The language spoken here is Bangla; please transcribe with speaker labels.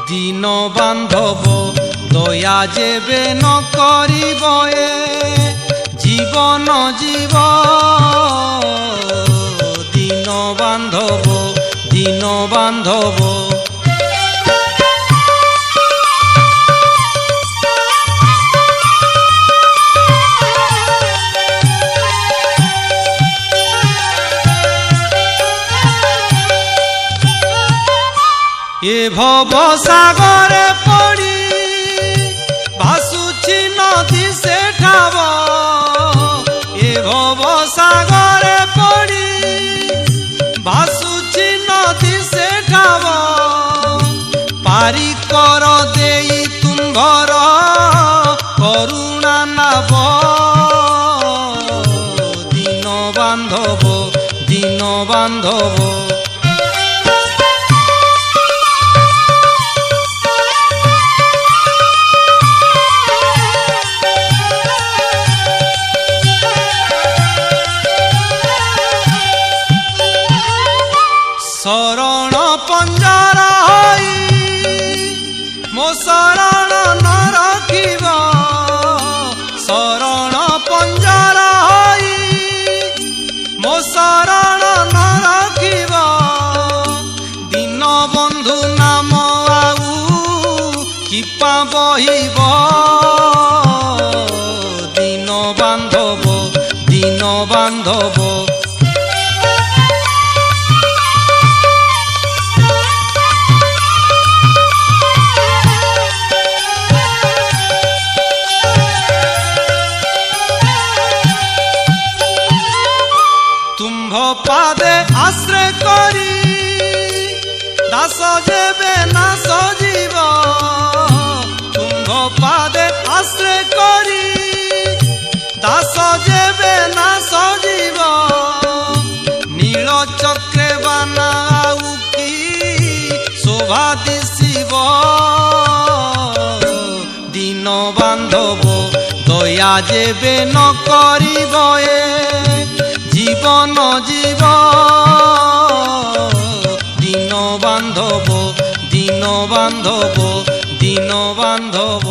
Speaker 1: দিন বান্ধব দয়া যেবে ন করিব এ জীবন জীব দিন বান্ধব দিন বান্ধব এ ভব সাগরে পড়ি ভাসুছি নদী সেঠাব এ ভব সাগরে পড়ি ভাসুছি নদী সেঠাব পারি কর দেই তুম্ভর করুণা নাব দিন বান্ধব দিন বান্ধব শরণ পঞ্জর হই মো শরণ ন রখিব শরণ পঞ্জর হই মো শরণ ন রখিব দিন বন্ধু নাম আউ কিপা বহিব দিন বান্ধব দিন বান্ধব তুম্ভ পাদে আশ্রয় করি দাস যেবে না সজীব তুম্ভ পাদে আশ্রয় করি দাস যেবে না সজীব নীল চক্রে বানা কি শোভা দিশিব দিন বান্ধব দয়া যেবে ন করিব এ জীবন জীব দিন বান্ধব দিন বান্ধব দিন বান্ধব।